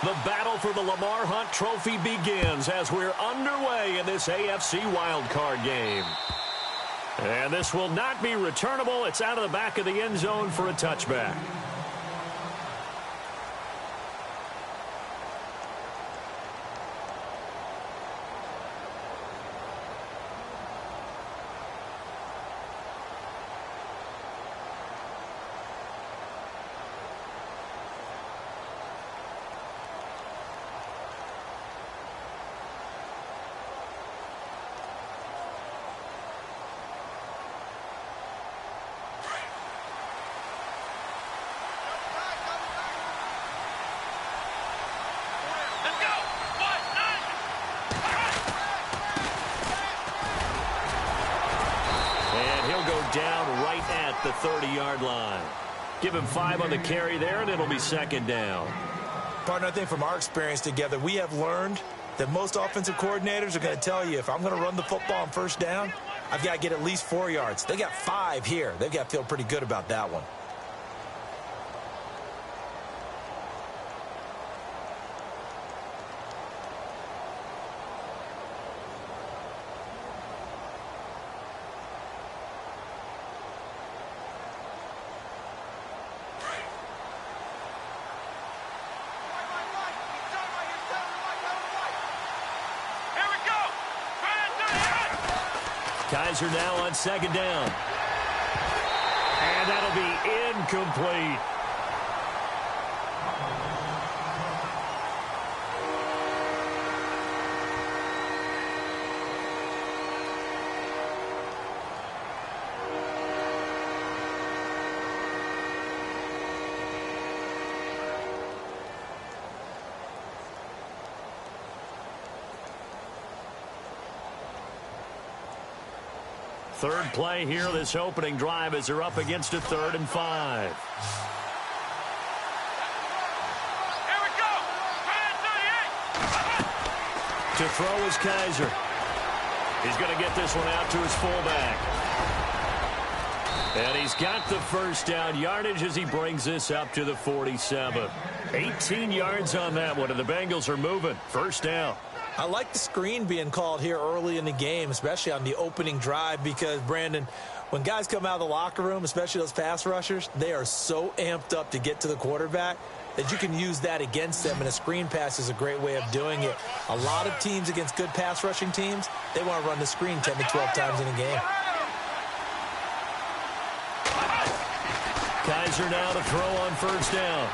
The battle for the Lamar Hunt Trophy begins as we're underway in this AFC wildcard game. And this will not be returnable. It's out of the back of the end zone for a touchback. Down right at the 30-yard line. Give him 5 on the carry there, and it'll be second down. Partner, I think from our experience together, we have learned that most offensive coordinators are going to tell you, if I'm going to run the football on first down, I've got to get at least 4 yards. They got 5 here. They've got to feel pretty good about that one. Kaiser now on second down. And that'll be incomplete. Third play here, this opening drive, as they're up against a 3rd and 5. Here we go! 38! To throw is Kaiser. He's going to get this one out to his fullback. And he's got the first down yardage as he brings this up to the 47. 18 yards on that one, and the Bengals are moving. First down. I like the screen being called here early in the game, especially on the opening drive, because, Brandon, when guys come out of the locker room, especially those pass rushers, they are so amped up to get to the quarterback that you can use that against them, and a screen pass is a great way of doing it. A lot of teams against good pass rushing teams, they want to run the screen 10 to 12 times in a game. Kaiser now to throw on first down.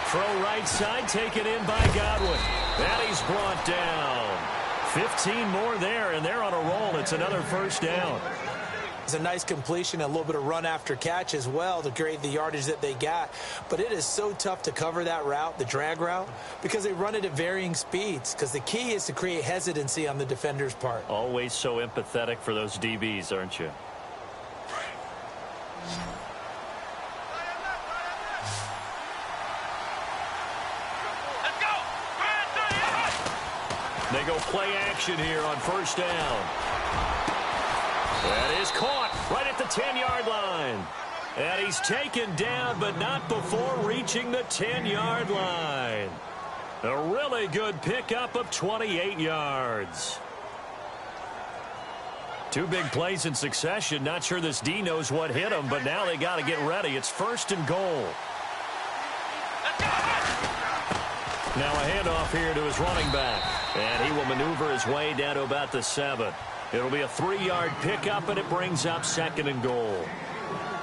Throw right side, taken in by Godwin. And he's brought down. 15 more there, and they're on a roll. It's another first down. It's a nice completion, a little bit of run after catch as well to create the yardage that they got. But it is so tough to cover that route, the drag route, because they run it at varying speeds. Because the key is to create hesitancy on the defender's part. Always so empathetic for those DBs, aren't you? They go play action here on first down. That is caught right at the 10-yard line. And he's taken down, but not before reaching the 10-yard line. A really good pickup of 28 yards. 2 big plays in succession. Not sure this D knows what hit him, but now they got to get ready. It's first and goal. Now a handoff here to his running back. And he will maneuver his way down to about the 7. It'll be a 3-yard pickup, and it brings up second and goal.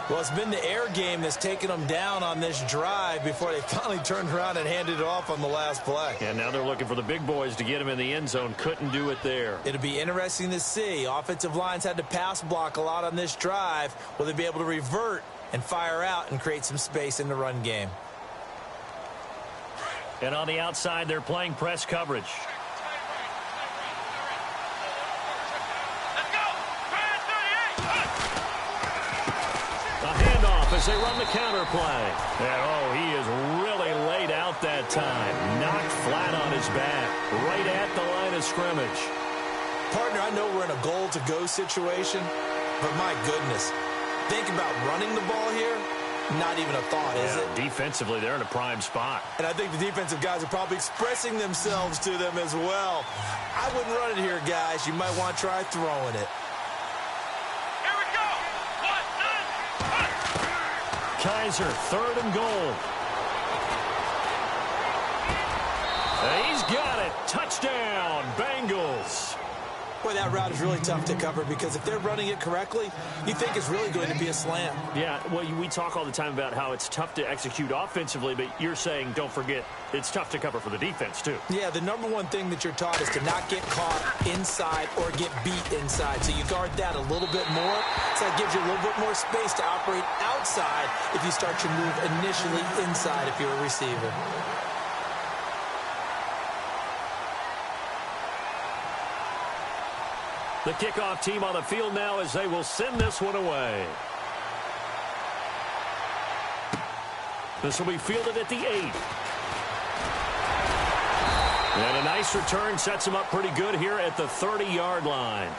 Well, it's been the air game that's taken them down on this drive before they finally turned around and handed it off on the last play. And now they're looking for the big boys to get him in the end zone. Couldn't do it there. It'll be interesting to see. Offensive lines had to pass block a lot on this drive. Will they be able to revert and fire out and create some space in the run game? And on the outside, they're playing press coverage. As they run the counter play. And, oh, he is really laid out that time. Knocked flat on his back. Right at the line of scrimmage. Partner, I know we're in a goal-to-go situation, but my goodness. Think about running the ball here. Not even a thought, is it? Defensively, they're in a prime spot. And I think the defensive guys are probably expressing themselves to them as well. I wouldn't run it here, guys. You might want to try throwing it. Here we go. 1, 2, 1. Kaiser, 3rd and goal. He's got it. Touchdown, Bengals. Boy, that route is really tough to cover because if they're running it correctly, you think it's really going to be a slam. Yeah, well, we talk all the time about how it's tough to execute offensively, but you're saying, don't forget, it's tough to cover for the defense, too. Yeah, the number one thing that you're taught is to not get caught inside or get beat inside. So you guard that a little bit more. So that gives you a little bit more space to operate outside if you start your move initially inside if you're a receiver. The kickoff team on the field now as they will send this one away. This will be fielded at the 8. And a nice return sets him up pretty good here at the 30-yard line.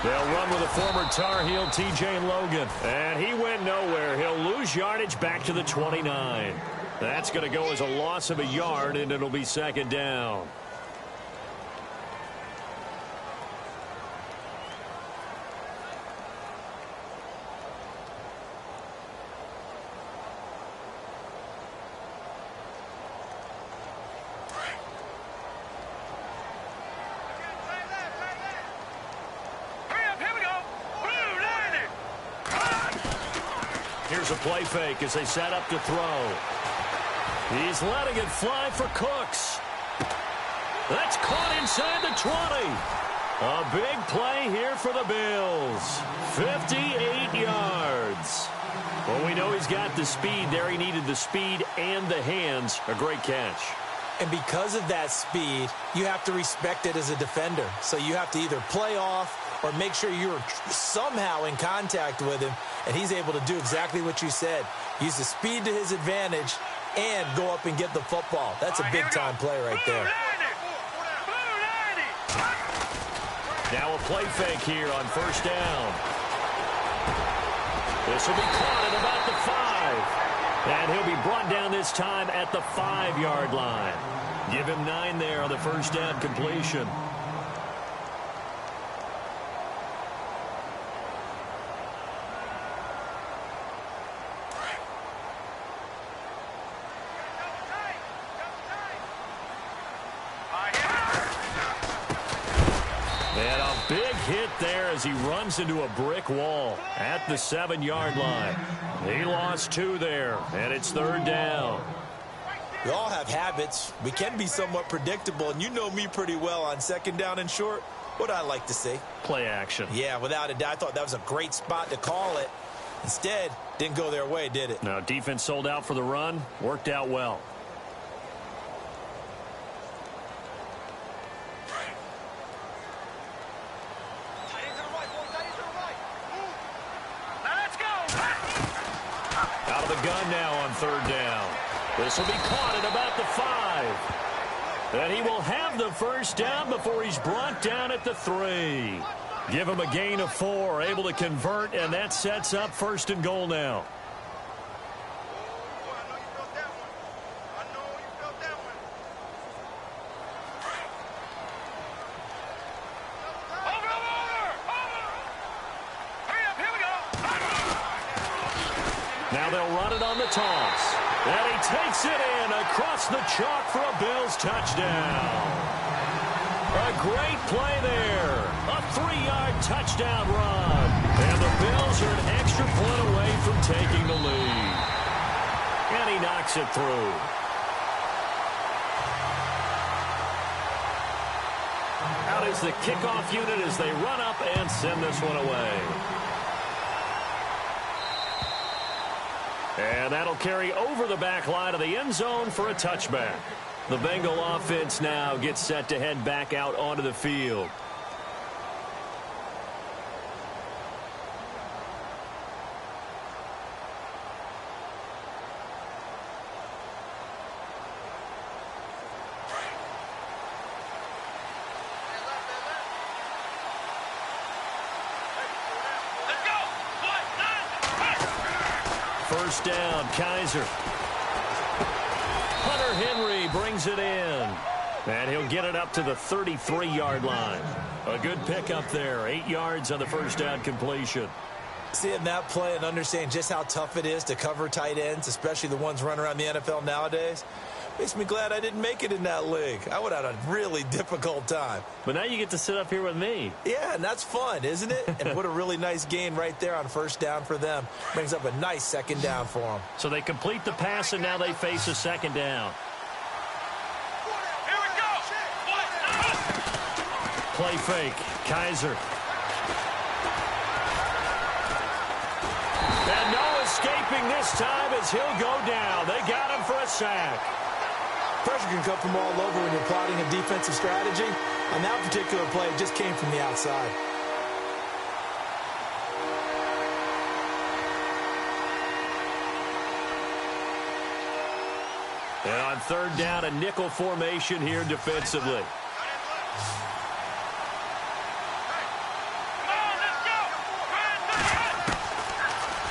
They'll run with a former Tar Heel, T.J. Logan. And he went nowhere. He'll lose yardage back to the 29. That's going to go as a loss of a yard, and it'll be 2nd down. Here's a play fake as they set up to throw. He's letting it fly for Cooks. That's caught inside the 20. A big play here for the Bills. 58 yards. Well, we know he's got the speed there. He needed the speed and the hands. A great catch. And because of that speed, you have to respect it as a defender. So you have to either play off or make sure you're somehow in contact with him, and he's able to do exactly what you said. Use the speed to his advantage and go up and get the football. That's a big-time play right there. Now a play fake here on 1st down. This will be caught at about the 5. And he'll be brought down this time at the 5-yard line. Give him 9 there on the 1st down completion. And a big hit there as he runs into a brick wall at the 7-yard line. He lost 2 there, and it's 3rd down. We all have habits. We can be somewhat predictable, and you know me pretty well on 2nd down and short. What I like to see? Play action. Yeah, without a doubt. I thought that was a great spot to call it. Instead, didn't go their way, did it? Now, defense sold out for the run. Worked out well. Out of the gun now on 3rd down. This will be caught at about the 5. And he will have the 1st down before he's brought down at the 3. Give him a gain of 4, able to convert, and that sets up 1st and goal now. Now they'll run it on the toss. And he takes it in across the chalk for a Bills touchdown. A great play there. A 3-yard touchdown run. And the Bills are an extra point away from taking the lead. And he knocks it through. out is the kickoff unit as they run up and send this one away. And that'll carry over the back line of the end zone for a touchback. The Bengal offense now gets set to head back out onto the field. First down, Kaiser. Hunter Henry brings it in. And he'll get it up to the 33-yard line. A good pickup there. 8 yards on the first down completion. Seeing that play and understanding just how tough it is to cover tight ends, especially the ones running around the NFL nowadays, makes me glad I didn't make it in that league. I would have had a really difficult time. But now you get to sit up here with me. Yeah, and that's fun, isn't it? And what a really nice gain right there on first down for them. Brings up a nice second down for them. So they complete the pass, and now they face a second down. Here we go. Play fake. Kaiser. And no escaping this time as he'll go down. They got him for a sack. Pressure can come from all over when you're plotting a defensive strategy. On that particular play, it just came from the outside. And on third down, a nickel formation here defensively.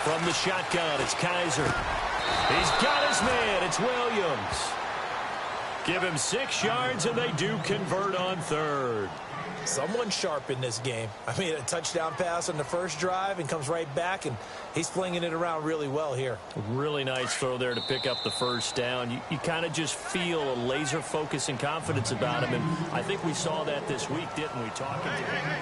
From the shotgun, it's Kaiser. He's got his man. It's Williams. Give him 6 yards, and they do convert on third. Someone sharp in this game. I mean, a touchdown pass on the first drive and comes right back, and he's flinging it around really well here. Really nice throw there to pick up the first down. You kind of just feel a laser focus and confidence about him, and I think we saw that this week, didn't we, talking to him?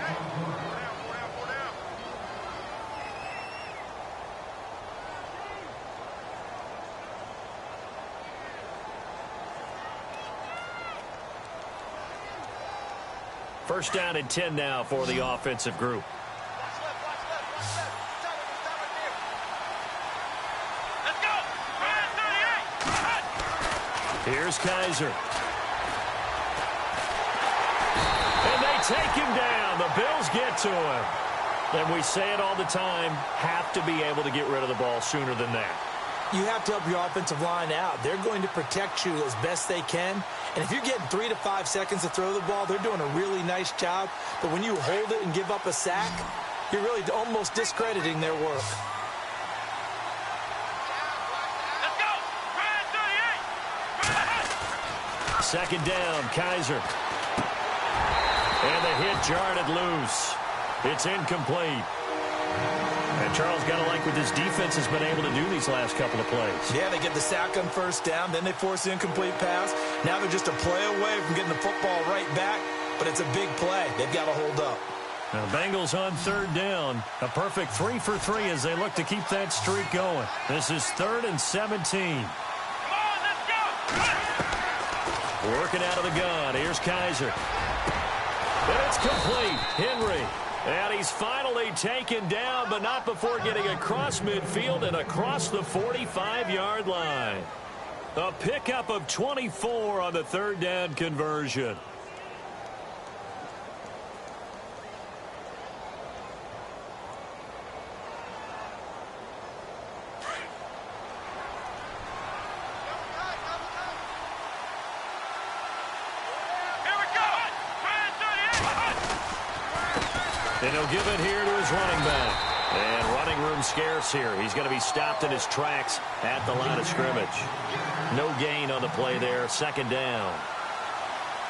First down and 10 now for the offensive group. Let's go. 38. Here's Kaiser. And they take him down. The Bills get to him. And we say it all the time, have to be able to get rid of the ball sooner than that. You have to help your offensive line out. They're going to protect you as best they can. And if you're getting 3 to 5 seconds to throw the ball, they're doing a really nice job. But when you hold it and give up a sack, you're really almost discrediting their work. Let's go. 38. Second down, Kaiser. And the hit jarred it loose. It's incomplete. And Charles got to like what this defense has been able to do these last couple of plays. Yeah, they get the sack on first down, then they force the incomplete pass. Now they're just a play away from getting the football right back, but it's a big play. They've got to hold up. Now, the Bengals on third down. A perfect 3 for 3 as they look to keep that streak going. This is 3rd and 17. Come on, let's go. Working out of the gun. Here's Kaiser. And it's complete. Henry. And he's finally taken down, but not before getting across midfield and across the 45-yard line. A pickup of 24 on the third down conversion. And he'll give it here to his running back. And running room scarce here. He's going to be stopped in his tracks at the line of scrimmage. No gain on the play there. Second down.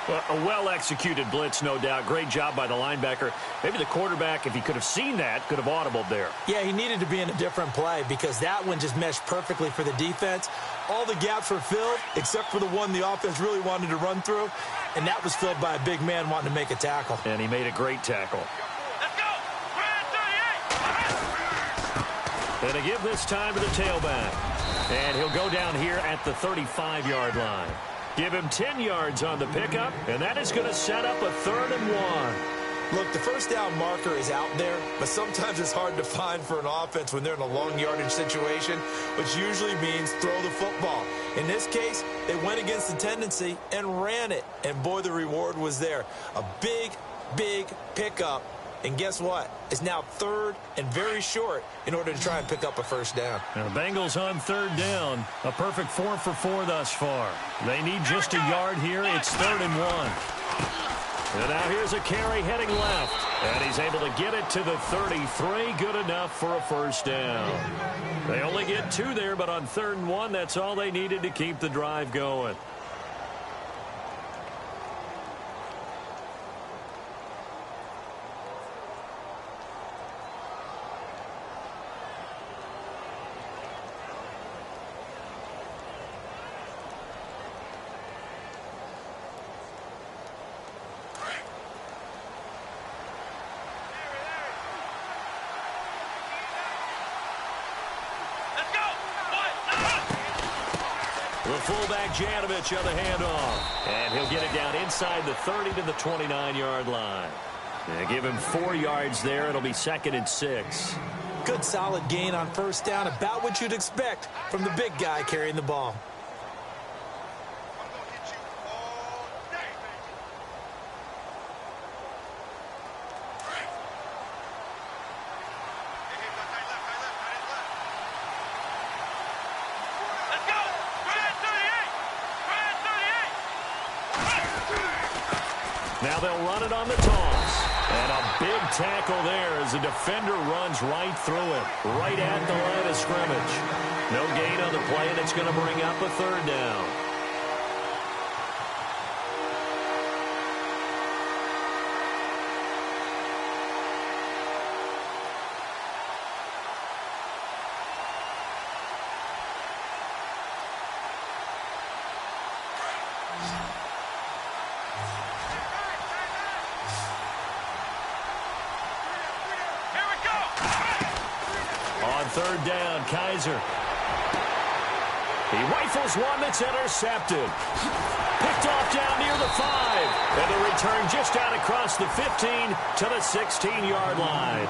Well, a well-executed blitz, no doubt. Great job by the linebacker. Maybe the quarterback, if he could have seen that, could have audibled there. Yeah, he needed to be in a different play because that one just meshed perfectly for the defense. All the gaps were filled except for the one the offense really wanted to run through, and that was filled by a big man wanting to make a tackle. And he made a great tackle. Let's go. 38. And to give this time to the tailback. And he'll go down here at the 35-yard line. Give him 10 yards on the pickup, and that is going to set up a 3rd and 1. Look, the first down marker is out there, but sometimes it's hard to find for an offense when they're in a long yardage situation, which usually means throw the football. In this case, they went against the tendency and ran it, and boy, the reward was there. A big, big pickup, and guess what? It's now 3rd and very short in order to try and pick up a first down. Now the Bengals on 3rd down, a perfect 4 for 4 thus far. They need just a yard here. It's 3rd and 1. And now here's a carry heading left. And he's able to get it to the 33. Good enough for a first down. They only get 2 there, but on 3rd and 1, that's all they needed to keep the drive going. The fullback, Janovich, on the handoff. And he'll get it down inside the 30 to the 29-yard line. And give him 4 yards there. It'll be 2nd and 6. Good solid gain on first down, about what you'd expect from the big guy carrying the ball. Now they'll run it on the toss. And a big tackle there as the defender runs right through it, right at the line of scrimmage. No gain on the play, and it's going to bring up a 3rd down. On 3rd down, Kaiser. He rifles one that's intercepted. Picked off down near the 5. And the return just out across the 15 to the 16-yard line.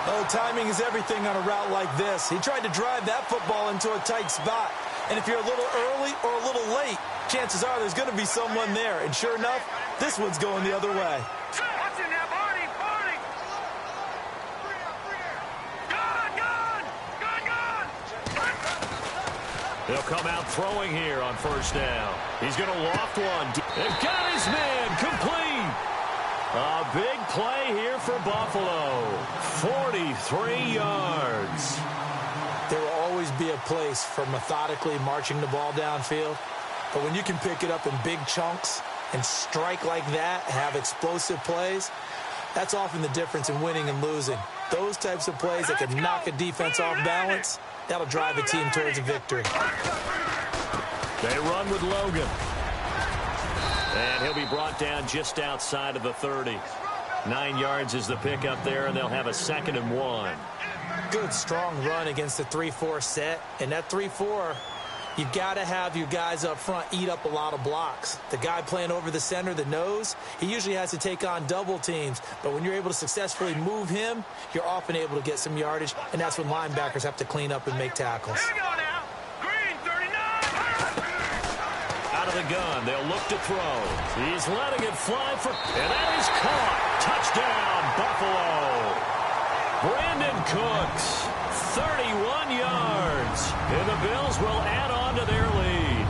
Oh, timing is everything on a route like this. He tried to drive that football into a tight spot. And if you're a little early or a little late, chances are there's going to be someone there. And sure enough, this one's going the other way. He'll come out throwing here on first down. He's going to loft one. And got his man complete. A big play here for Buffalo. 43 yards. There will always be a place for methodically marching the ball downfield. But when you can pick it up in big chunks and strike like that, have explosive plays, that's often the difference in winning and losing. Those types of plays that can knock a defense off balance, that'll drive a team towards a victory. They run with Logan. And he'll be brought down just outside of the 30. 9 yards is the pickup there, and they'll have a 2nd and 1. Good, strong run against the 3-4 set. And that 3-4, you've got to have your guys up front eat up a lot of blocks. The guy playing over the center, the nose, he usually has to take on double teams. But when you're able to successfully move him, you're often able to get some yardage, and that's when linebackers have to clean up and make tackles. Here we go now. Green, 39. Out of the gun, they'll look to throw. He's letting it fly for, and that is caught. Touchdown, Buffalo. Brandon Cooks, 31 yards. And the Bills will add on to their lead.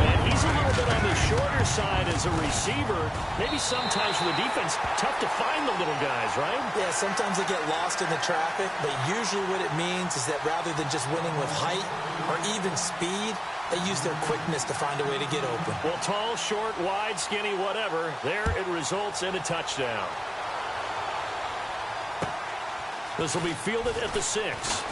And he's a little bit on the shorter side as a receiver. Maybe sometimes for the defense, tough to find the little guys, right? Yeah, sometimes they get lost in the traffic, but usually what it means is that rather than just winning with height or even speed, they use their quickness to find a way to get open. Well, tall, short, wide, skinny, whatever, there it results in a touchdown. This will be fielded at the 6.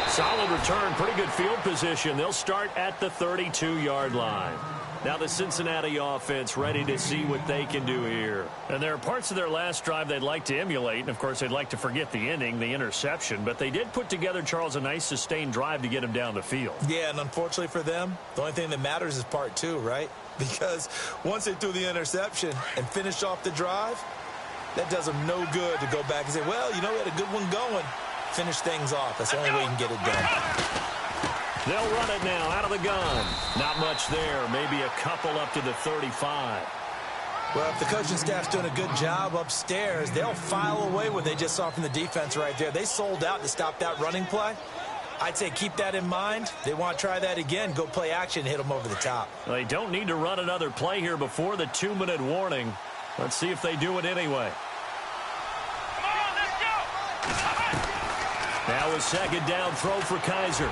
Solid return, pretty good field position. They'll start at the 32-yard line. Now the Cincinnati offense ready to see what they can do here. And there are parts of their last drive they'd like to emulate. And, of course, they'd like to forget the inning, the interception. But they did put together, Charles, a nice sustained drive to get them down the field. Yeah, and unfortunately for them, the only thing that matters is part two, right? Because once they threw the interception and finished off the drive, that does them no good to go back and say, well, you know, we had a good one going. Finish things off. That's the only way you can get it done. They'll run it now out of the gun. Not much there. Maybe a couple up to the 35. Well, if the coaching staff's doing a good job upstairs, they'll file away what they just saw from the defense right there. They sold out to stop that running play. I'd say keep that in mind. They want to try that again. Go play action and hit them over the top. They don't need to run another play here before the 2-minute warning. Let's see if they do it anyway. Come on, let's go. Now a second down throw for Kaiser.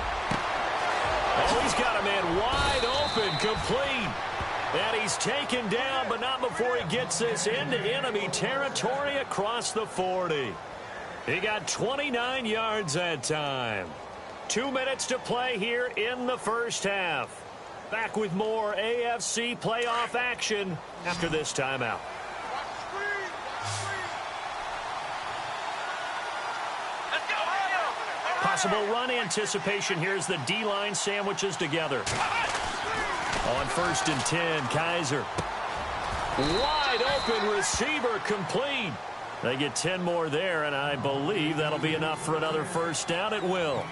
Oh, he's got a man wide open, complete. And he's taken down, but not before he gets this into enemy territory across the 40. He got 29 yards that time. 2 minutes to play here in the first half. Back with more AFC playoff action after this timeout. Possible run anticipation. Here's the D-line sandwiches together. On 1st and 10, Kaiser. Wide open receiver complete. They get 10 more there, and I believe that'll be enough for another first down. It will.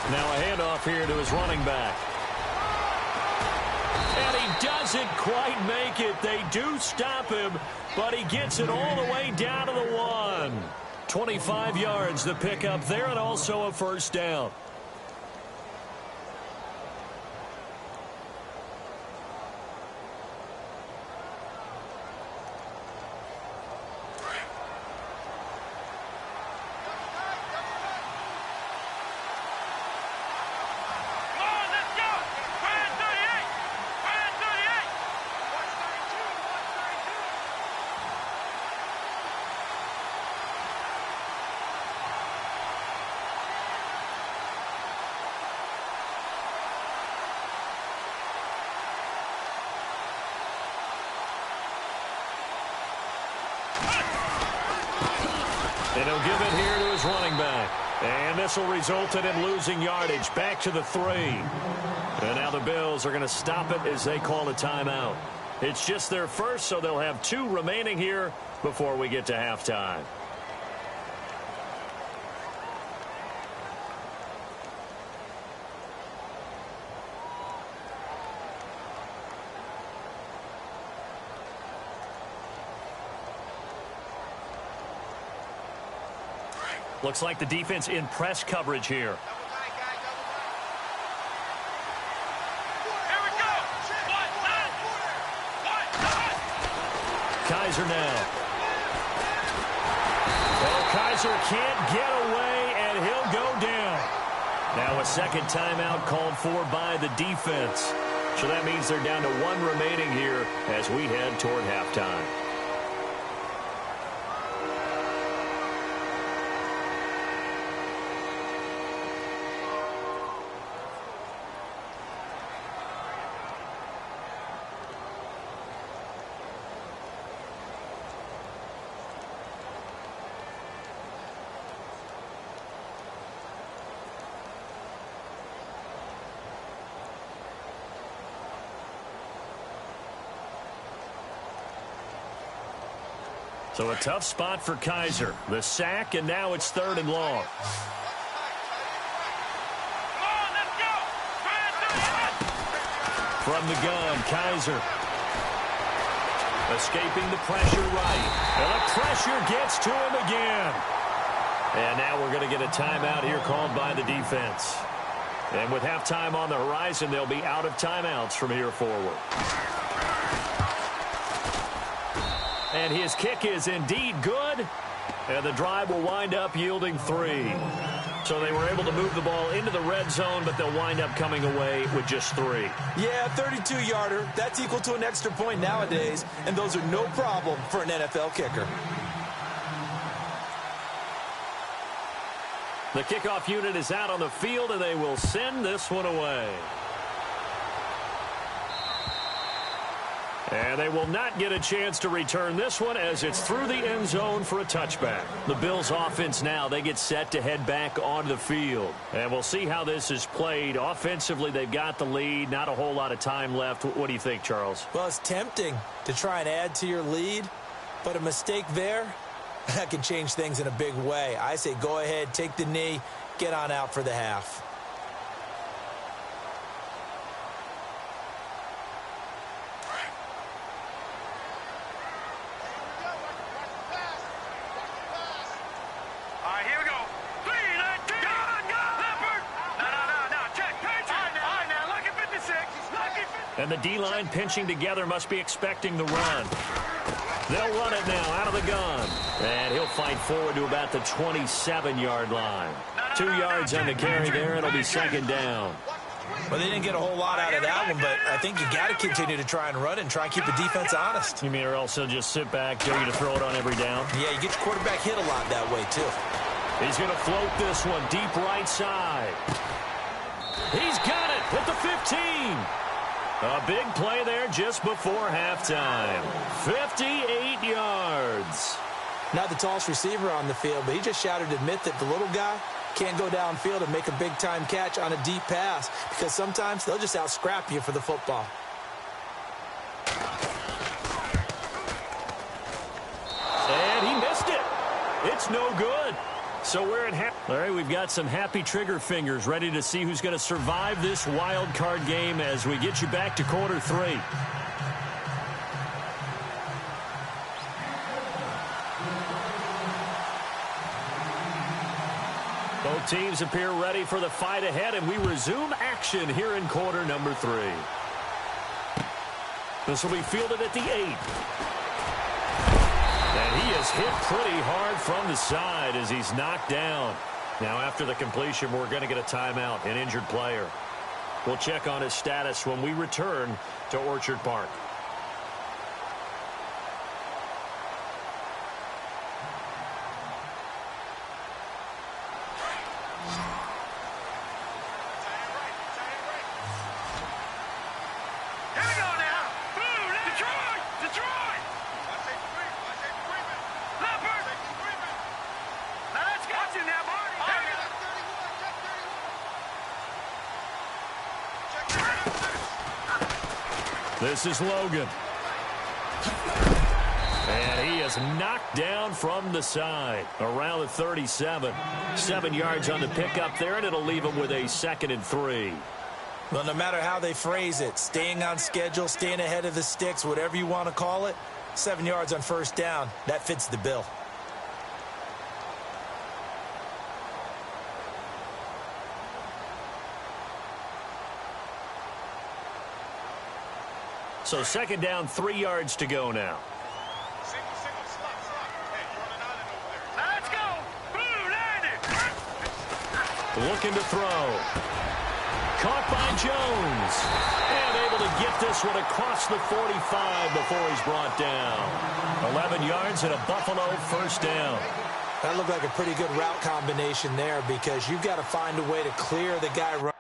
Now a handoff here to his running back. And he doesn't quite make it. They do stop him, but he gets it all the way down to the 1. 25 yards the pickup there, and also a first down. And he'll give it here to his running back. And this will result in him losing yardage back to the 3. And now the Bills are going to stop it as they call a timeout. It's just their first, so they'll have 2 remaining here before we get to halftime. Looks like the defense in press coverage here. Kaiser now. Well, Kaiser can't get away, and he'll go down. Now a second timeout called for by the defense. So that means they're down to 1 remaining here as we head toward halftime. So a tough spot for Kaiser. The sack, and now it's 3rd and long. From the gun, Kaiser. Escaping the pressure right. And the pressure gets to him again. And now we're going to get a timeout here called by the defense. And with halftime on the horizon, they'll be out of timeouts from here forward. And his kick is indeed good. And the drive will wind up yielding 3. So they were able to move the ball into the red zone, but they'll wind up coming away with just 3. Yeah, 32-yarder. That's equal to an extra point nowadays, and those are no problem for an NFL kicker. The kickoff unit is out on the field, and they will send this one away. And they will not get a chance to return this one as it's through the end zone for a touchback. The Bills offense now, they get set to head back onto the field. And we'll see how this is played. Offensively, they've got the lead. Not a whole lot of time left. What do you think, Charles? Well, it's tempting to try and add to your lead, but a mistake there, that can change things in a big way. I say go ahead, take the knee, get on out for the half. And the D-line pinching together must be expecting the run. They'll run it now out of the gun. And he'll fight forward to about the 27-yard line. 2 yards on the carry there. It'll be second down. Well, they didn't get a whole lot out of that one, but I think you got to continue to try and run it and try and keep the defense honest. You mean or else he'll just sit back, dare you to throw it on every down? Yeah, you get your quarterback hit a lot that way, too. He's going to float this one deep right side. He's got it at the 15. A big play there just before halftime. 58 yards. Not the tallest receiver on the field, but he just shouted to admit that the little guy can't go downfield and make a big-time catch on a deep pass because sometimes they'll just out-scrap you for the football. And he missed it. It's no good. So we're at half. All right, we've got some happy trigger fingers ready to see who's going to survive this wild card game as we get you back to quarter 3. Both teams appear ready for the fight ahead, and we resume action here in quarter number 3. This will be fielded at the 8. And he is hit pretty hard from the side as he's knocked down. Now, after the completion, we're going to get a timeout, an injured player. We'll check on his status when we return to Orchard Park. This is Logan. And he is knocked down from the side around the 37. 7 yards on the pickup there, and it'll leave him with a 2nd and 3. Well, no matter how they phrase it, staying on schedule, staying ahead of the sticks, whatever you want to call it, 7 yards on first down, that fits the bill. So 2nd down, 3 yards to go now. Let's go. Blue landed. Looking to throw. Caught by Jones. And able to get this one across the 45 before he's brought down. 11 yards and a Buffalo first down. That looked like a pretty good route combination there because you've got to find a way to clear the guy running.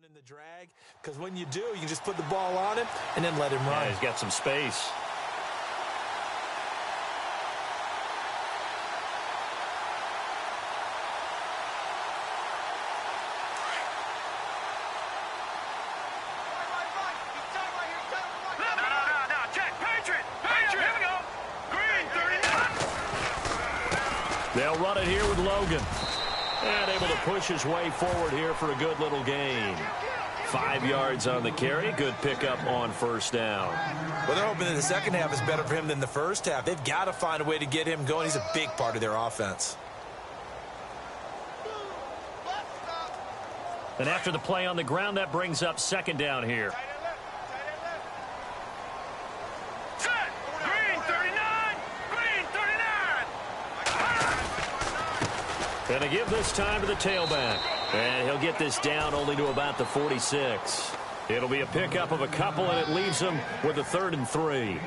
In the drag, because when you do, you can just put the ball on him and then let him run. Yeah, he's got some space. They'll run it here with Logan. And able to push his way forward here for a good little gain. 5 yards on the carry. Good pickup on first down. Well, they're hoping that the second half is better for him than the first half. They've got to find a way to get him going. He's a big part of their offense. And after the play on the ground, that brings up second down here. Set. Green 39. Green 39. Going to give this time to the tailback. And he'll get this down only to about the 46. It'll be a pickup of a couple, and it leaves them with a 3rd and 3.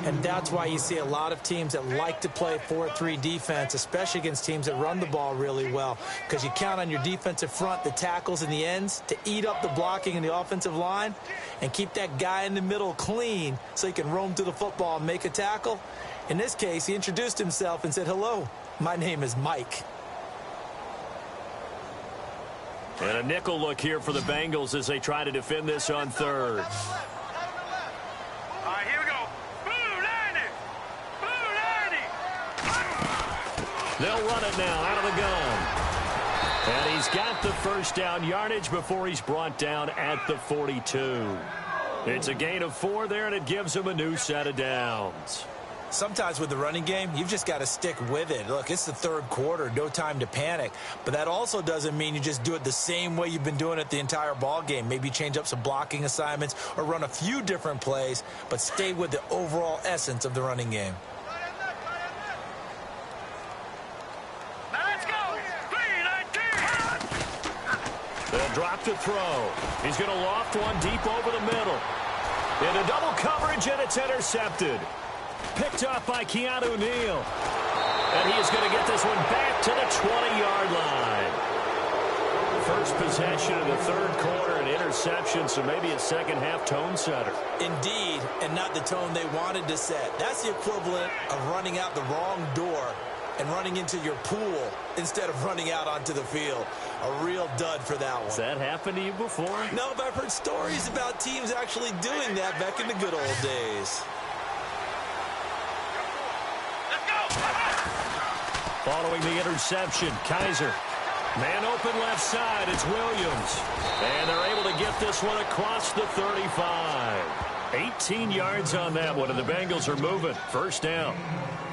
And that's why you see a lot of teams that like to play 4-3 defense, especially against teams that run the ball really well, because you count on your defensive front, the tackles and the ends, to eat up the blocking in the offensive line and keep that guy in the middle clean so he can roam through the football and make a tackle. In this case, he introduced himself and said, "Hello, my name is Mike." And a nickel look here for the Bengals as they try to defend this on 3rd. All right, here we go. Blue 90. Blue 90. They'll run it now out of the gun. And he's got the first down yardage before he's brought down at the 42. It's a gain of 4 there, and it gives him a new set of downs. Sometimes with the running game, you've just got to stick with it. Look, it's the 3rd quarter, no time to panic. But that also doesn't mean you just do it the same way you've been doing it the entire ball game. Maybe change up some blocking assignments or run a few different plays, but stay with the overall essence of the running game. Now let's go. 319. They'll drop to throw. He's going to loft one deep over the middle. Into double coverage, and it's intercepted. Picked up by Keanu Neal. And he is going to get this one back to the 20-yard line. First possession of the 3rd quarter, an interception, so maybe a second-half tone setter. Indeed, and not the tone they wanted to set. That's the equivalent of running out the wrong door and running into your pool instead of running out onto the field. A real dud for that one. Has that happened to you before? No, but I've heard stories about teams actually doing that back in the good old days. Following the interception, Kaiser. Man open left side, it's Williams. And they're able to get this one across the 35. 18 yards on that one, and the Bengals are moving. First down.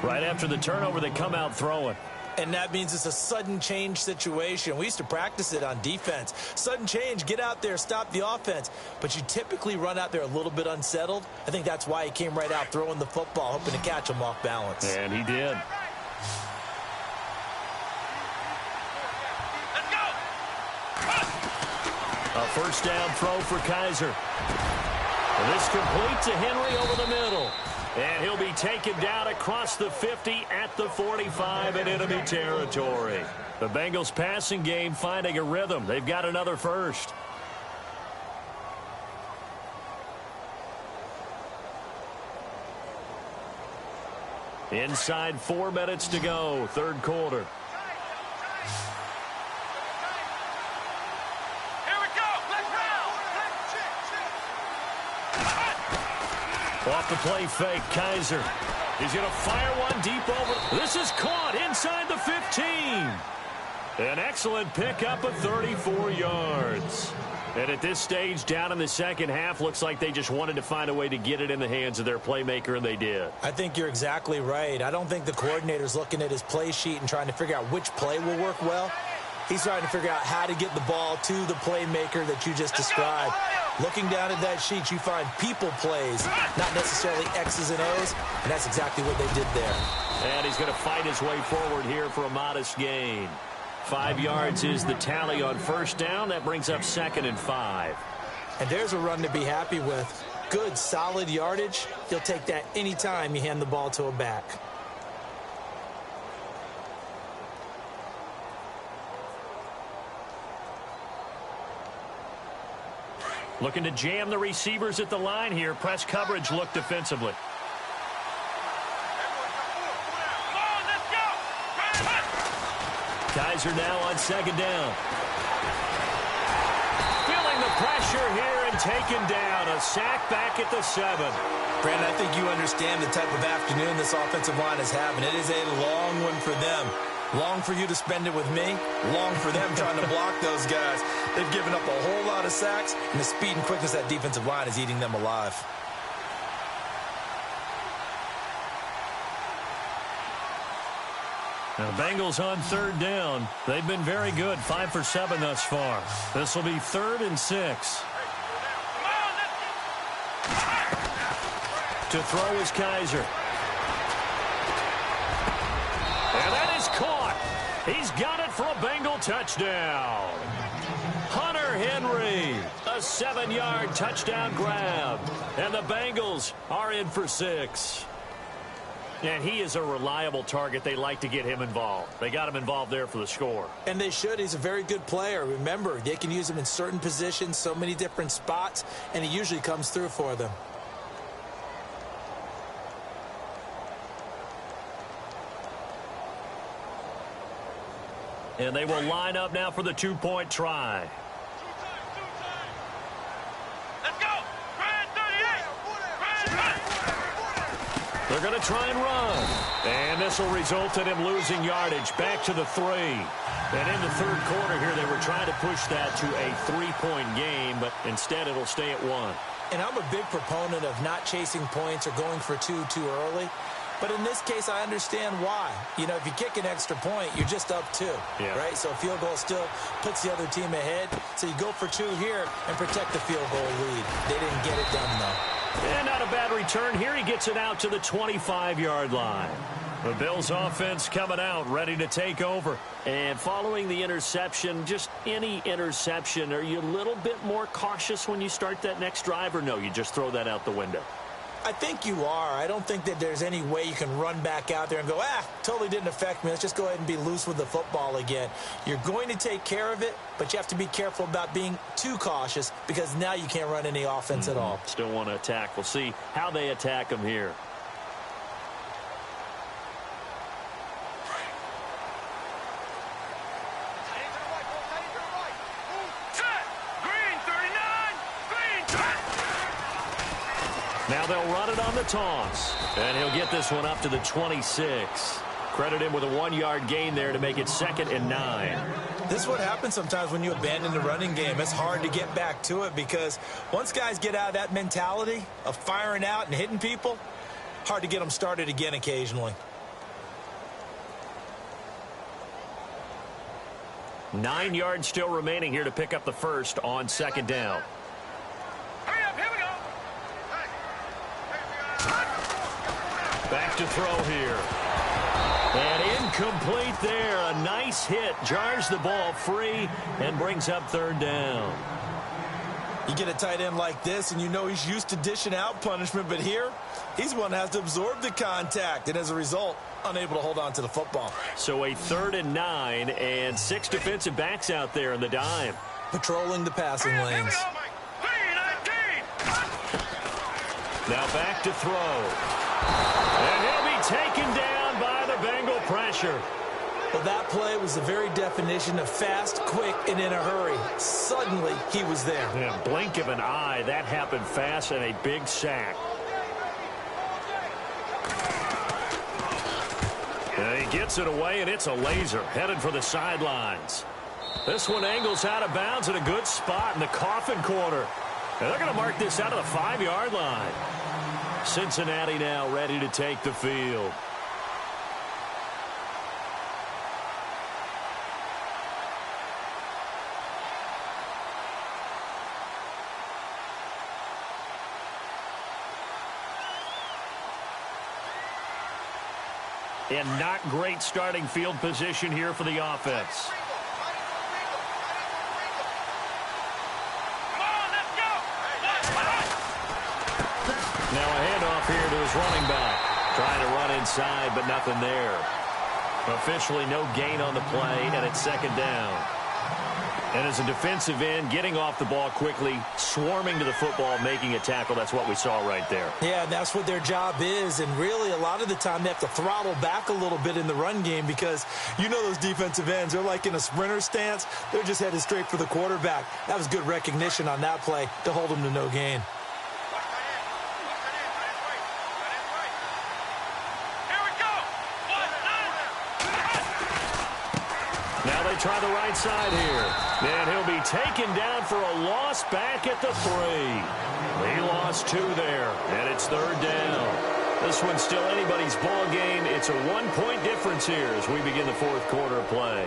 Right after the turnover, they come out throwing. And that means it's a sudden change situation. We used to practice it on defense. Sudden change, get out there, stop the offense. But you typically run out there a little bit unsettled. I think that's why he came right out throwing the football, hoping to catch him off balance. And he did. A first down throw for Kaiser. And this complete to Henry over the middle. And he'll be taken down across the 50 at the 45 in enemy territory. The Bengals passing game finding a rhythm. They've got another first. Inside 4 minutes to go, 3rd quarter. Off the play fake, Kaiser. He's going to fire one deep over. This is caught inside the 15. An excellent pickup of 34 yards. And at this stage, down in the second half, looks like they just wanted to find a way to get it in the hands of their playmaker, and they did. I think you're exactly right. I don't think the coordinator's looking at his play sheet and trying to figure out which play will work well. He's trying to figure out how to get the ball to the playmaker that you just described. Looking down at that sheet, you find people plays, not necessarily X's and O's, and that's exactly what they did there. And he's going to fight his way forward here for a modest gain. 5 yards is the tally on first down. That brings up 2nd and 5. And there's a run to be happy with. Good, solid yardage. You'll take that anytime you hand the ball to a back. Looking to jam the receivers at the line here. Press coverage look defensively. Kaiser now on 2nd down. Feeling the pressure here and taken down. A sack back at the 7. Brandon, I think you understand the type of afternoon this offensive line is having. It is a long one for them. Long for you to spend it with me. Long for them trying to block those guys. They've given up a whole lot of sacks, and the speed and quickness of that defensive line is eating them alive. Now, the Bengals on third down. They've been very good, 5 for 7 thus far. This will be 3rd and 6. To throw is Kaiser. And that is caught. He's got it for a Bengal touchdown. Hunter Henry, a 7-yard touchdown grab. And the Bengals are in for 6. And he is a reliable target. They like to get him involved. They got him involved there for the score. And they should. He's a very good player. Remember, they can use him in certain positions, so many different spots, and he usually comes through for them. And they will line up now for the 2-point try. Let's go. Brand 38. They're going to try and run. And this will result in him losing yardage back to the 3. And in the third quarter here, they were trying to push that to a 3-point game, but instead it'll stay at 1. And I'm a big proponent of not chasing points or going for 2 too early. But in this case, I understand why. You know, if you kick an extra point, you're just up 2, right? So a field goal still puts the other team ahead. So you go for 2 here and protect the field goal lead. They didn't get it done, though. And not a bad return here. He gets it out to the 25-yard line. The Bills offense coming out, ready to take over. And following the interception, just any interception, are you a little bit more cautious when you start that next drive, or no, you just throw that out the window? I think you are. I don't think that there's any way you can run back out there and go, totally didn't affect me. Let's just go ahead and be loose with the football again. You're going to take care of it, but you have to be careful about being too cautious because now you can't run any offense at all. Still want to attack. We'll see how they attack them here. Now they'll run it on the toss. And he'll get this one up to the 26. Credit him with a 1-yard gain there to make it 2nd and 9. This is what happens sometimes when you abandon the running game. It's hard to get back to it because once guys get out of that mentality of firing out and hitting people, hard to get them started again occasionally. 9 yards still remaining here to pick up the first on 2nd down. Hurry up, here we go. Back to throw here. And incomplete there. A nice hit. Jars the ball free and brings up 3rd down. You get a tight end like this, and you know he's used to dishing out punishment, but here, he's one that has to absorb the contact, and as a result, unable to hold on to the football. So a 3rd and 9, and 6 defensive backs out there in the dime. Patrolling the passing lanes. Now back to throw. And he'll be taken down by the Bengal pressure. Well, that play was the very definition of fast, quick, and in a hurry. Suddenly, he was there. Yeah, blink of an eye. That happened fast and a big sack. And he gets it away, and it's a laser headed for the sidelines. This one angles out of bounds in a good spot in the coffin corner. And they're going to mark this out of the 5-yard line. Cincinnati now ready to take the field. And not great starting field position here for the offense. Now a handoff here to his running back. Trying to run inside, but nothing there. Officially no gain on the play, and it's 2nd down. And as a defensive end, getting off the ball quickly, swarming to the football, making a tackle, that's what we saw right there. Yeah, that's what their job is, and really a lot of the time they have to throttle back a little bit in the run game because you know those defensive ends, they're like in a sprinter stance. They're just headed straight for the quarterback. That was good recognition on that play to hold them to no gain. Now they try the right side here. And he'll be taken down for a loss back at the 3. He lost 2 there, and it's 3rd down. This one's still anybody's ball game. It's a 1-point difference here as we begin the 4th quarter of play.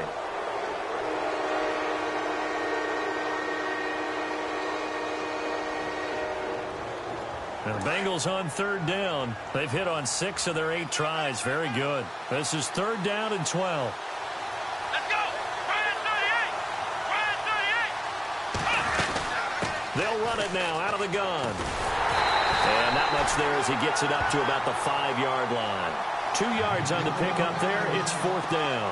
And the Bengals on 3rd down. They've hit on 6 of their 8 tries. Very good. This is 3rd down and 12. Let's go. Ryan 38. Ryan 38. They'll run it now out of the gun. And not much there as he gets it up to about the 5-yard line. 2 yards on the pickup there. It's 4th down.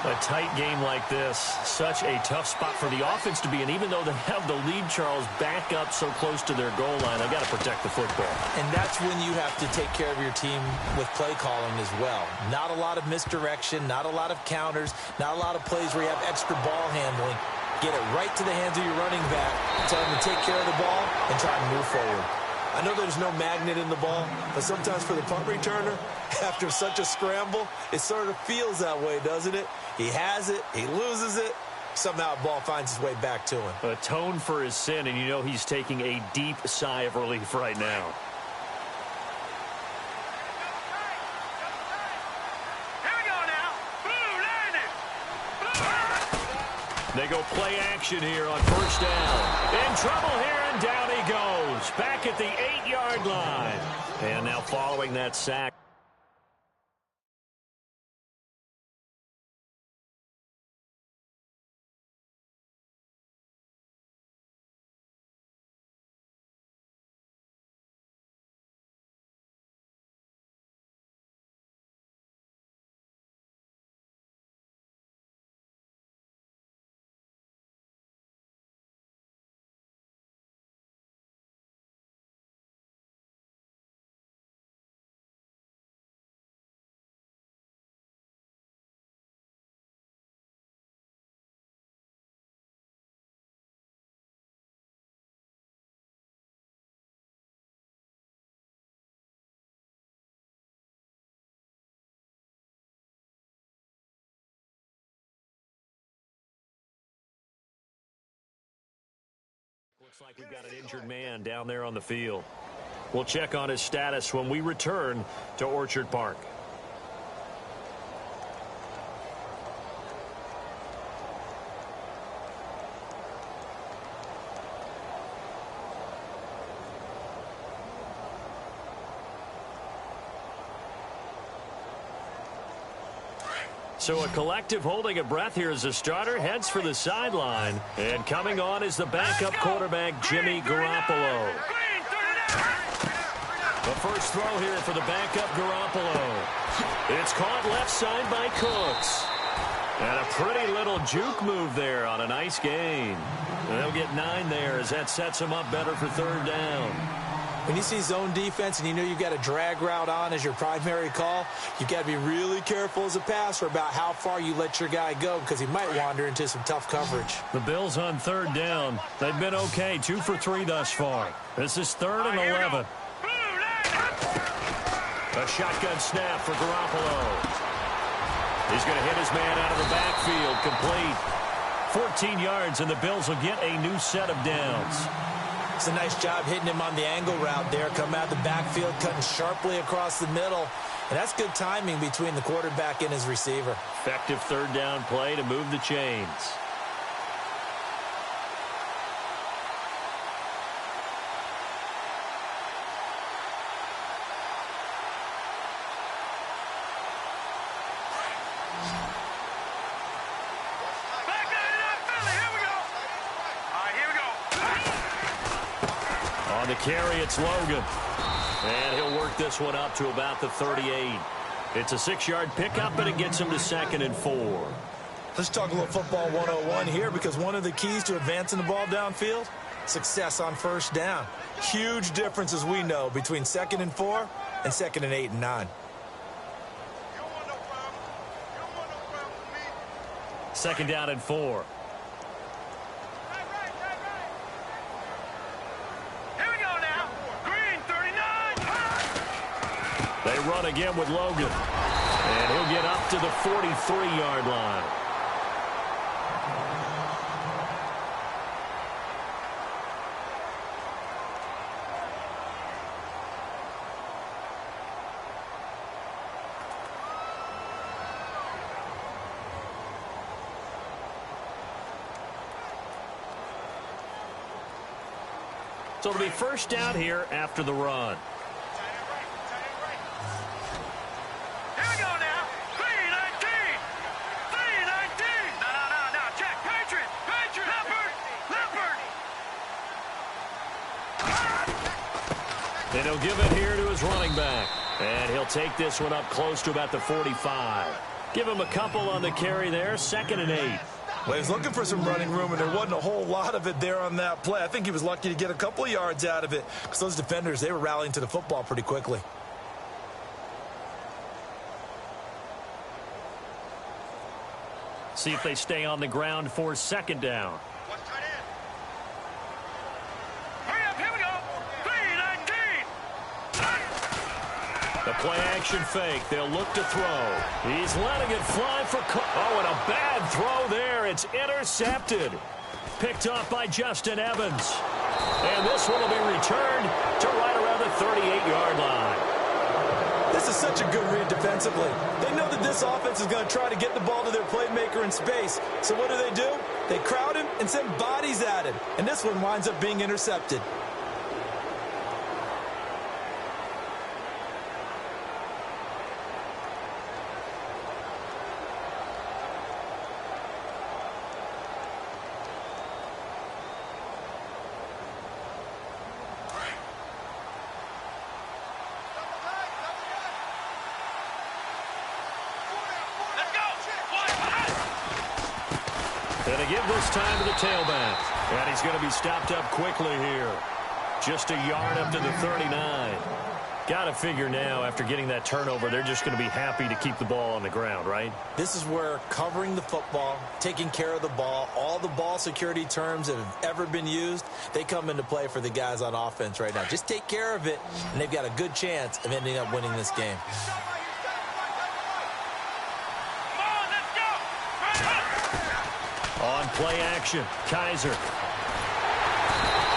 A tight game like this, such a tough spot for the offense to be in. Even though they have the lead, Charles, back up so close to their goal line, they've got to protect the football. And that's when you have to take care of your team with play calling as well. Not a lot of misdirection, not a lot of counters, not a lot of plays where you have extra ball handling. Get it right to the hands of your running back, tell him to take care of the ball, and try to move forward. I know there's no magnet in the ball, but sometimes for the punt returner, after such a scramble, it sort of feels that way, doesn't it? He has it, he loses it, somehow the ball finds its way back to him. Atone for his sin, and you know he's taking a deep sigh of relief right now. Here we go now. Blue landing. They go play action here on 1st down. In trouble here, and down he goes. Back at the 8-yard line. And now following that sack. Looks like we've got an injured man down there on the field. We'll check on his status when we return to Orchard Park. So a collective holding a breath here as the starter heads for the sideline. And coming on is the backup quarterback, Jimmy Garoppolo. The first throw here for the backup Garoppolo. It's caught left side by Cooks. And a pretty little juke move there on a nice gain. They'll get 9 there as that sets them up better for 3rd down. When you see zone defense and you know you've got a drag route on as your primary call, you've got to be really careful as a passer about how far you let your guy go because he might wander into some tough coverage. The Bills on 3rd down. They've been okay, 2 for 3 thus far. This is 3rd and 11. A shotgun snap for Garoppolo. He's going to hit his man out of the backfield, complete. 14 yards, and the Bills will get a new set of downs. It's a nice job hitting him on the angle route there. Come out of the backfield, cutting sharply across the middle. And that's good timing between the quarterback and his receiver. Effective 3rd down play to move the chains. On the carry, it's Logan. And he'll work this one up to about the 38. It's a 6-yard pickup, and it gets him to 2nd and 4. Let's talk a little football 101 here because one of the keys to advancing the ball downfield, success on 1st down. Huge difference, as we know, between 2nd and 4 and 2nd and 8 and 9. 2nd down and 4. They run again with Logan. And he'll get up to the 43-yard line. So it'll be first down here after the run. Here we go now. 3-19. 3-19. No. Check. Patriot. Leopard. And he'll give it here to his running back. And he'll take this one up close to about the 45. Give him a couple on the carry there. 2nd and 8. Well, he was looking for some running room, and there wasn't a whole lot of it there on that play. I think he was lucky to get a couple of yards out of it because those defenders, they were rallying to the football pretty quickly. See if they stay on the ground for 2nd down. What's tight end? Hurry up. Here we go. 3-19. The play action fake. They'll look to throw. He's letting it fly for and a bad throw there. It's intercepted. Picked off by Justin Evans. And this one will be returned to right around the 38-yard line. This is such a good read defensively. They know that this offense is going to try to get the ball to their playmaker in space. So what do? They crowd him and send bodies at him. And this one winds up being intercepted. And to give this time to the tailback. And he's going to be stopped up quickly here. Just a yard up to the 39. Got to figure now, after getting that turnover, they're just going to be happy to keep the ball on the ground, right? This is where covering the football, taking care of the ball, all the ball security terms that have ever been used, they come into play for the guys on offense right now. Just take care of it, and they've got a good chance of ending up winning this game. On play action, Kaiser.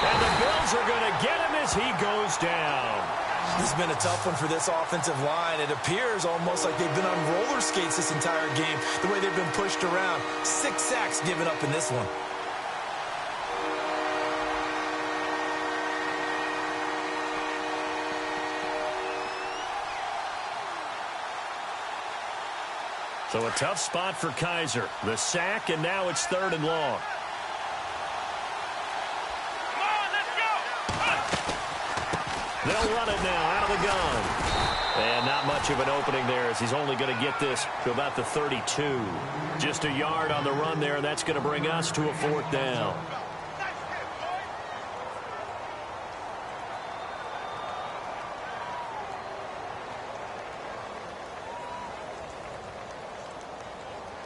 And the Bills are going to get him as he goes down. This has been a tough one for this offensive line. It appears almost like they've been on roller skates this entire game, the way they've been pushed around. 6 sacks given up in this one. So a tough spot for Kaiser. The sack, and now it's 3rd and long. Come on, let's go. They'll run it now out of the gun. And not much of an opening there, as he's only going to get this to about the 32. Just a yard on the run there, and that's going to bring us to a 4th down.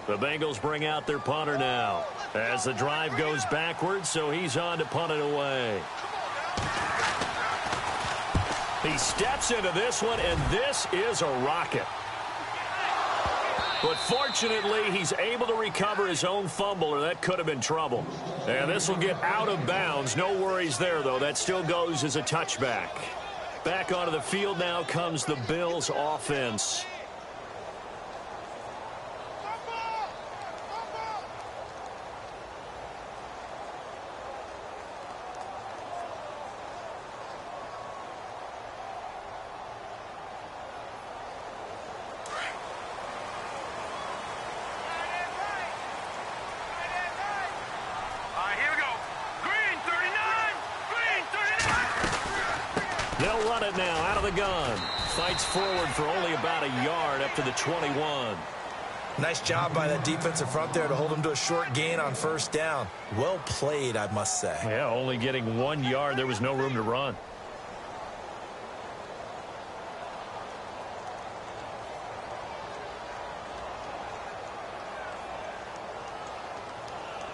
The Bengals bring out their punter now as the drive goes backwards, so he's on to punt it away. He steps into this one, and this is a rocket. But fortunately, he's able to recover his own fumble, or that could have been trouble. And this will get out of bounds. No worries there, though. That still goes as a touchback. Back onto the field now comes the Bills offense. They'll run it now out of the gun. Fights forward for only about a yard up to the 21. Nice job by that defensive front there to hold him to a short gain on 1st down. Well played, I must say. Yeah, only getting 1 yard. There was no room to run.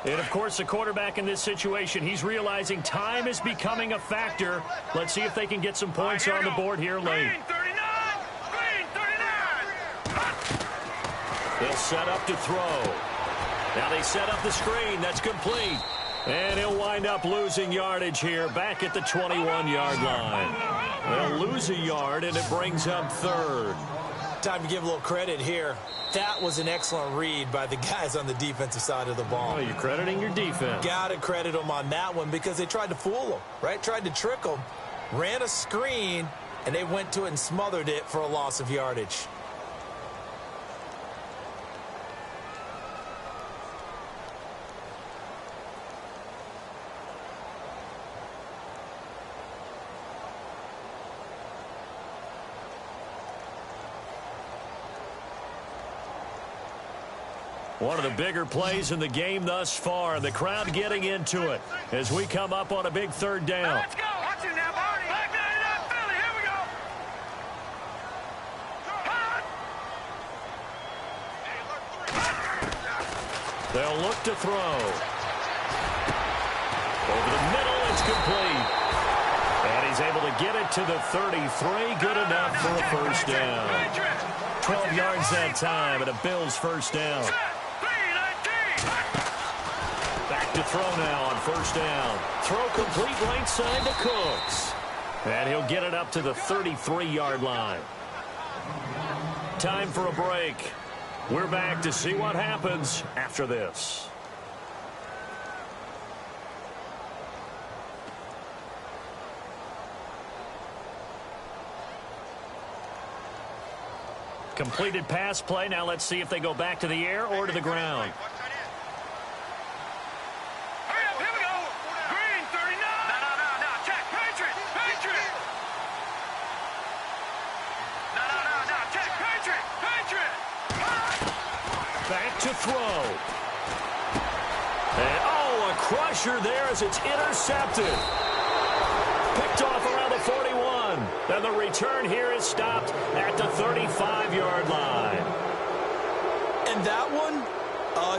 And, of course, the quarterback in this situation, he's realizing time is becoming a factor. Let's see if they can get some points on the board here late. Green 39! Green 39! They'll set up to throw. Now they set up the screen. That's complete. And he'll wind up losing yardage here back at the 21-yard line. They'll lose a yard, and it brings up 3rd. Time to give a little credit here. That was an excellent read by the guys on the defensive side of the ball. Oh, you're crediting your defense. Got to credit them on that one because they tried to fool them, right? Tried to trick them, ran a screen, and they went to it and smothered it for a loss of yardage. One of the bigger plays in the game thus far. The crowd getting into it as we come up on a big third down. Let's go. Watch it now, Barney. Back 99 Philly. Here we go. They'll look to throw. Over the middle, it's complete. And he's able to get it to the 33. Good enough for a first down. 12 yards that time, and a Bills first down. Back to throw now on first down. Throw complete right side to Cooks. And he'll get it up to the 33-yard line. Time for a break. We're back to see what happens after this. Completed pass play. Now let's see if they go back to the air or to the ground. Hurry up, here we go. Green, 39. No. Check. Patriot. No. Check. Patriot. Back to throw. And, a crusher there as it's intercepted. Picked off around the 41. And the return here is stopped at the 35-yard line. And that one,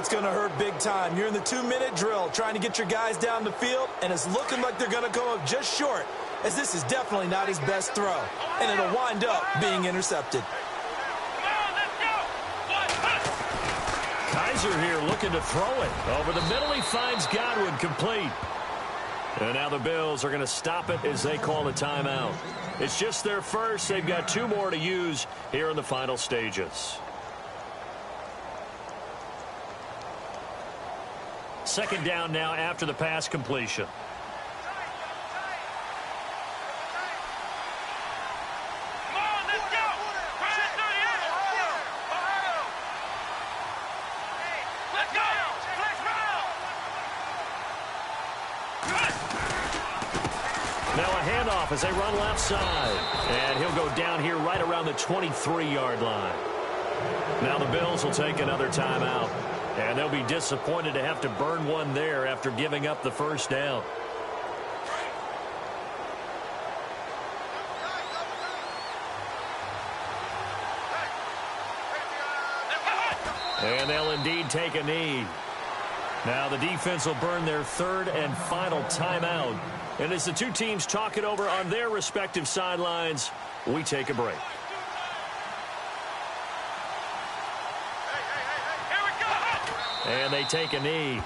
it's going to hurt big time. You're in the 2-minute drill trying to get your guys down the field, and it's looking like they're going to come up just short, as this is definitely not his best throw. And it'll wind up being intercepted. Kaiser here looking to throw it. Over the middle, he finds Godwin complete. And now the Bills are going to stop it as they call a timeout. It's just their first. They've got 2 more to use here in the final stages. Second down now after the pass completion. Now a handoff as they run left side. And he'll go down here right around the 23-yard line. Now the Bills will take another timeout. And they'll be disappointed to have to burn one there after giving up the first down. And they'll indeed take a knee. Now the defense will burn their third and final timeout. And as the two teams talk it over on their respective sidelines, we take a break. And they take a knee.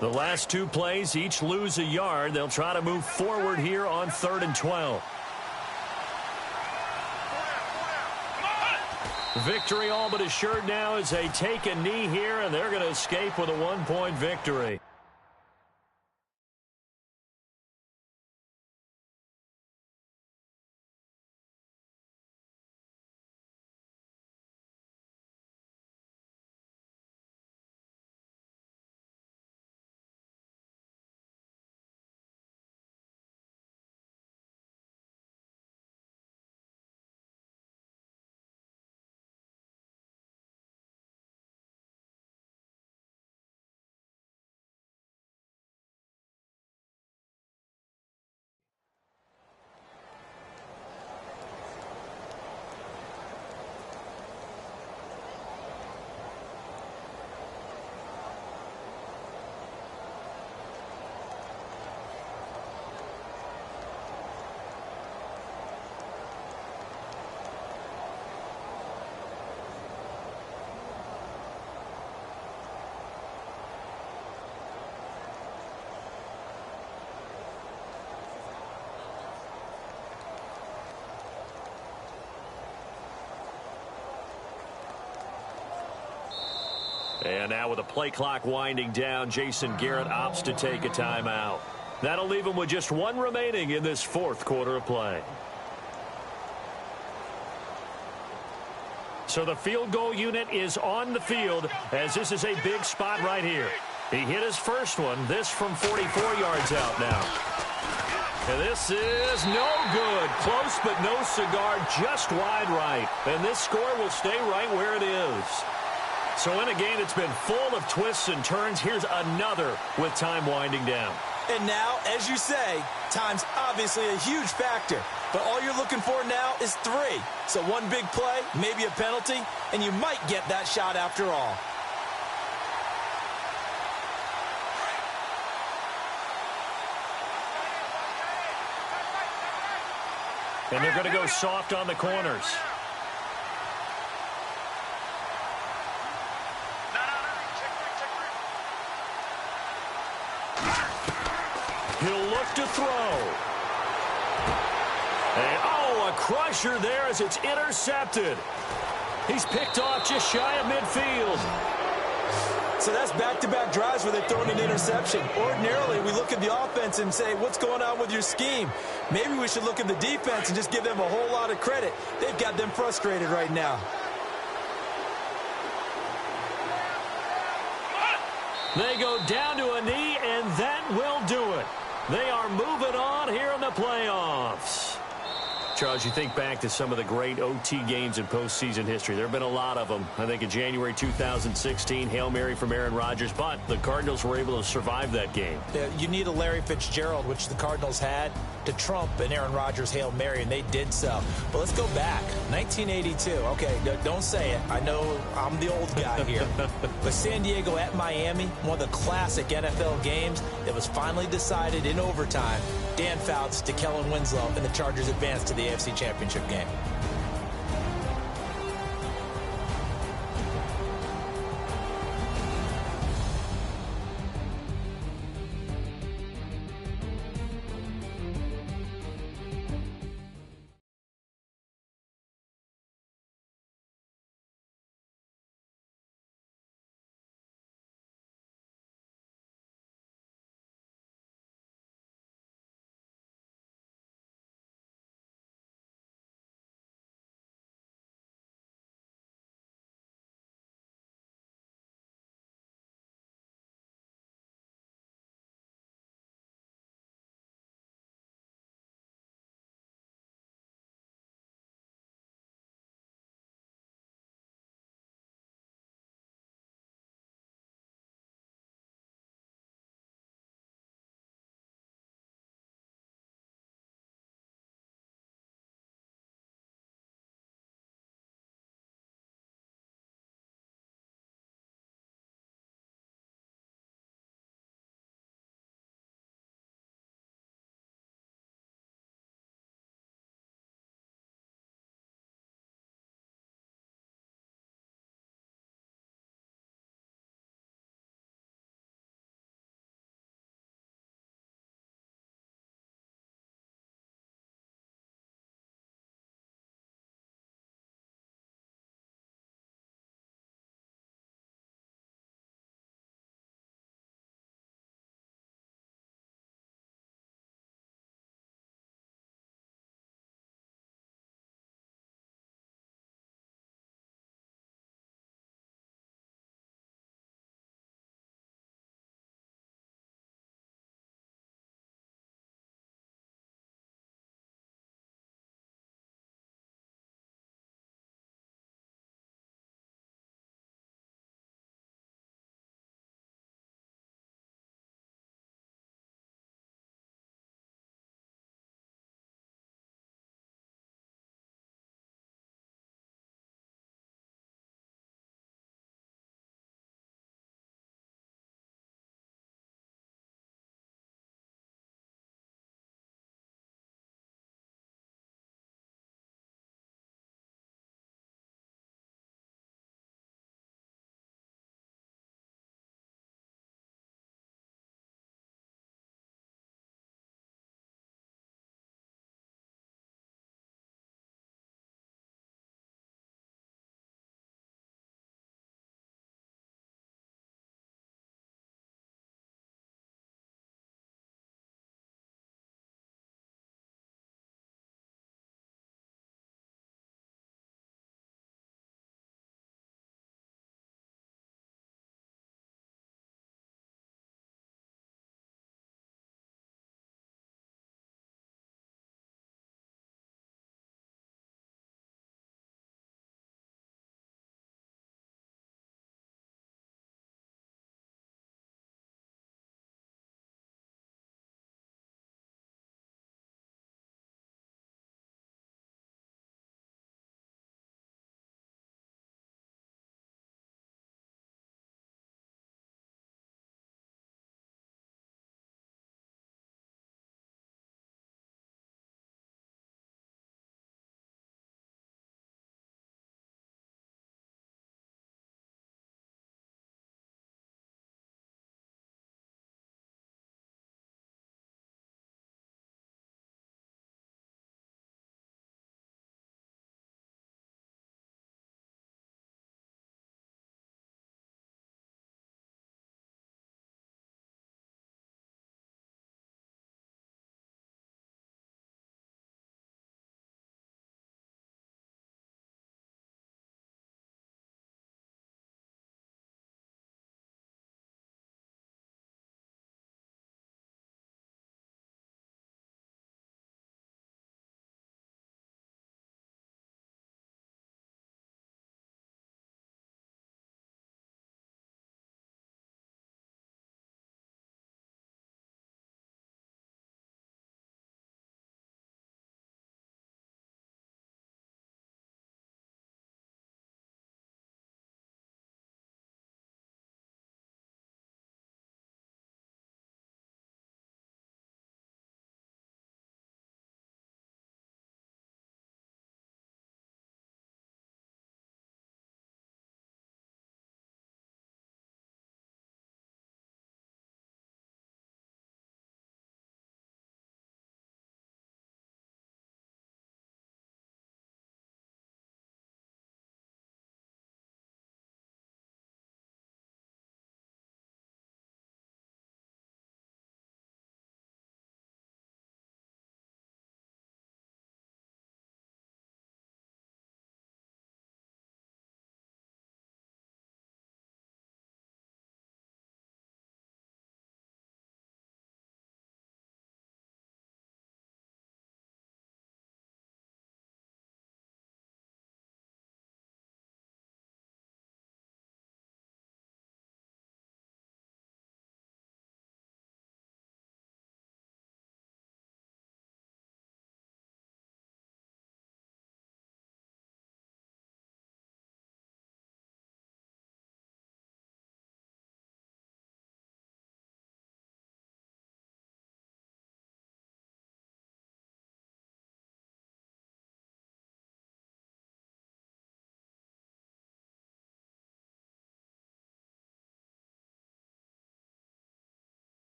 The last 2 plays, each lose a yard. They'll try to move forward here on 3rd and 12. Victory all but assured now as they take a knee here, and they're going to escape with a 1-point victory. And now with the play clock winding down, Jason Garrett opts to take a timeout. That'll leave him with just one remaining in this fourth quarter of play. So the field goal unit is on the field as this is a big spot right here. He hit his first one. This from 44 yards out now. And this is no good. Close but no cigar, just wide right. And this score will stay right where it is. So in a game that's been full of twists and turns, here's another with time winding down. And now, as you say, time's obviously a huge factor. But all you're looking for now is 3. So one big play, maybe a penalty, and you might get that shot after all. And they're going to go soft on the corners. He'll look to throw. And, oh, a crusher there as it's intercepted. He's picked off just shy of midfield. So that's back-to-back drives where they've thrown an interception. Ordinarily, we look at the offense and say, what's going on with your scheme? Maybe we should look at the defense and just give them a whole lot of credit. They've got them frustrated right now. They go down to a knee, and that will do it. They are moving on here in the playoffs. Charles, you think back to some of the great OT games in postseason history. There have been a lot of them. I think in January 2016, Hail Mary from Aaron Rodgers, but the Cardinals were able to survive that game. You need a Larry Fitzgerald, which the Cardinals had, to trump an Aaron Rodgers Hail Mary, and they did so. But let's go back. 1982. Okay, don't say it. I know I'm the old guy here. But San Diego at Miami, one of the classic NFL games that was finally decided in overtime. Dan Fouts to Kellen Winslow, and the Chargers advanced to the AFC Championship game.